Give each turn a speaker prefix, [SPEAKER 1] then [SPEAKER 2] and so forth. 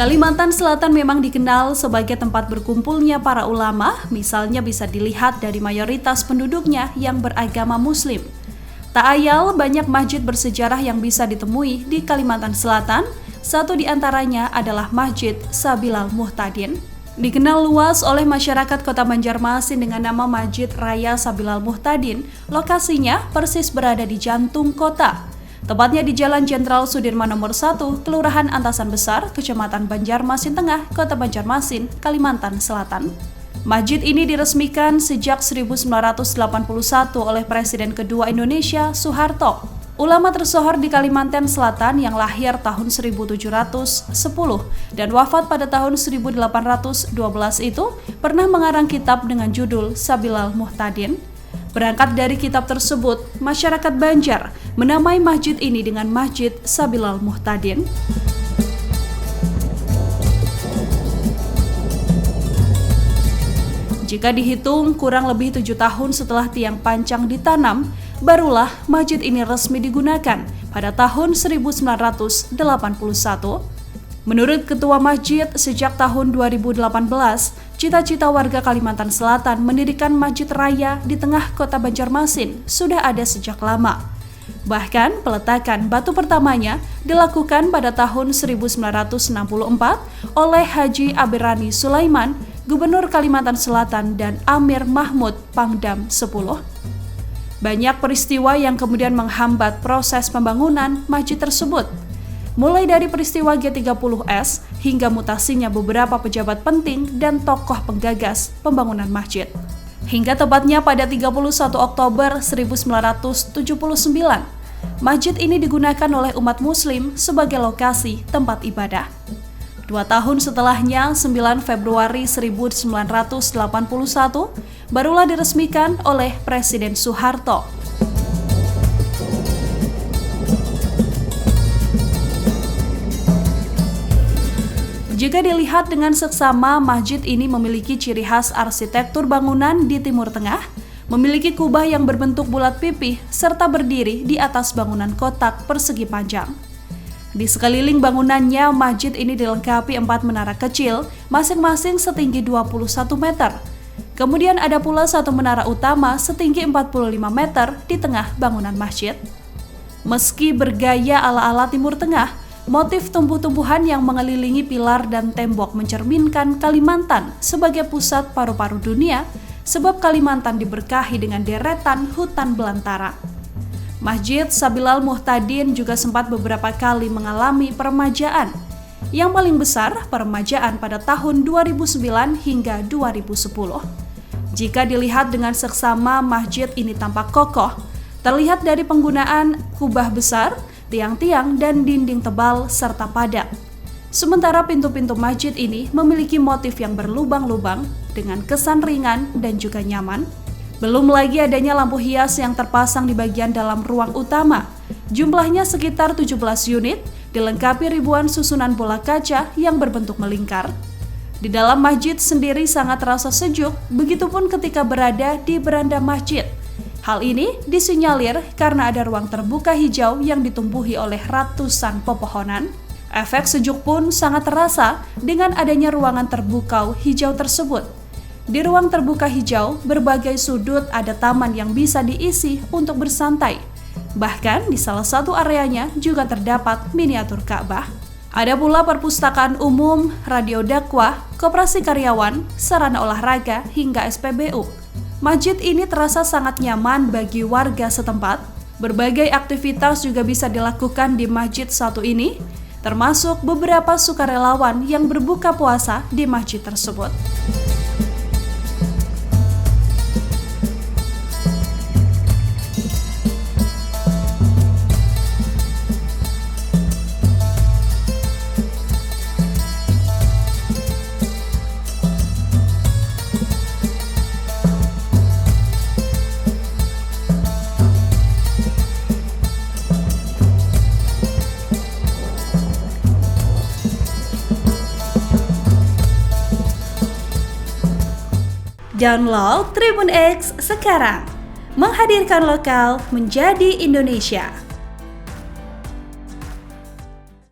[SPEAKER 1] Kalimantan Selatan memang dikenal sebagai tempat berkumpulnya para ulama, misalnya bisa dilihat dari mayoritas penduduknya yang beragama Muslim. Tak ayal banyak masjid bersejarah yang bisa ditemui di Kalimantan Selatan, satu di antaranya adalah Masjid Sabilal Muhtadin. Dikenal luas oleh masyarakat Kota Banjarmasin dengan nama Masjid Raya Sabilal Muhtadin, lokasinya persis berada di jantung kota. Tepatnya di Jalan Jenderal Sudirman Nomor 1, Kelurahan Antasan Besar, Kecamatan Banjarmasin Tengah, Kota Banjarmasin, Kalimantan Selatan. Masjid ini diresmikan sejak 1981 oleh Presiden kedua Indonesia, Soeharto. Ulama tersohor di Kalimantan Selatan yang lahir tahun 1710 dan wafat pada tahun 1812 itu pernah mengarang kitab dengan judul Sabilal Muhtadin. Berangkat dari kitab tersebut, masyarakat Banjar menamai masjid ini dengan Masjid Sabilal Muhtadin. Jika dihitung kurang lebih 7 tahun setelah tiang pancang ditanam, barulah masjid ini resmi digunakan pada tahun 1981. Menurut Ketua Masjid, sejak tahun 2018, cita-cita warga Kalimantan Selatan mendirikan masjid raya di tengah kota Banjarmasin sudah ada sejak lama. Bahkan peletakan batu pertamanya dilakukan pada tahun 1964 oleh Haji Abirani Sulaiman, Gubernur Kalimantan Selatan, dan Amir Mahmud Pangdam 10. Banyak peristiwa yang kemudian menghambat proses pembangunan masjid tersebut. Mulai dari peristiwa G30S hingga mutasinya beberapa pejabat penting dan tokoh penggagas pembangunan masjid. Hingga tepatnya pada 31 Oktober 1979, masjid ini digunakan oleh umat Muslim sebagai lokasi tempat ibadah. 2 tahun setelahnya, 9 Februari 1981, barulah diresmikan oleh Presiden Soeharto. Jika dilihat dengan seksama, masjid ini memiliki ciri khas arsitektur bangunan di Timur Tengah, memiliki kubah yang berbentuk bulat pipih, serta berdiri di atas bangunan kotak persegi panjang. Di sekeliling bangunannya, masjid ini dilengkapi 4 menara kecil, masing-masing setinggi 21 meter. Kemudian ada pula satu menara utama setinggi 45 meter di tengah bangunan masjid. Meski bergaya ala-ala Timur Tengah, motif tumbuh-tumbuhan yang mengelilingi pilar dan tembok mencerminkan Kalimantan sebagai pusat paru-paru dunia, sebab Kalimantan diberkahi dengan deretan hutan belantara. Masjid Sabilal Muhtadin juga sempat beberapa kali mengalami peremajaan. Yang paling besar, peremajaan pada tahun 2009 hingga 2010. Jika dilihat dengan seksama, masjid ini tampak kokoh, terlihat dari penggunaan kubah besar, tiang-tiang, dan dinding tebal serta padat. Sementara pintu-pintu masjid ini memiliki motif yang berlubang-lubang dengan kesan ringan dan juga nyaman. Belum lagi adanya lampu hias yang terpasang di bagian dalam ruang utama. Jumlahnya sekitar 17 unit, dilengkapi ribuan susunan bola kaca yang berbentuk melingkar. Di dalam masjid sendiri sangat terasa sejuk, begitupun ketika berada di beranda masjid. Hal ini disinyalir karena ada ruang terbuka hijau yang ditumbuhi oleh ratusan pepohonan. Efek sejuk pun sangat terasa dengan adanya ruangan terbuka hijau tersebut. Di ruang terbuka hijau, berbagai sudut ada taman yang bisa diisi untuk bersantai. Bahkan di salah satu areanya juga terdapat miniatur Ka'bah. Ada pula perpustakaan umum, radio dakwah, koperasi karyawan, sarana olahraga, hingga SPBU. Masjid ini terasa sangat nyaman bagi warga setempat. Berbagai aktivitas juga bisa dilakukan di masjid satu ini, termasuk beberapa sukarelawan yang berbuka puasa di masjid tersebut. Download Tribun X sekarang, menghadirkan lokal menjadi Indonesia.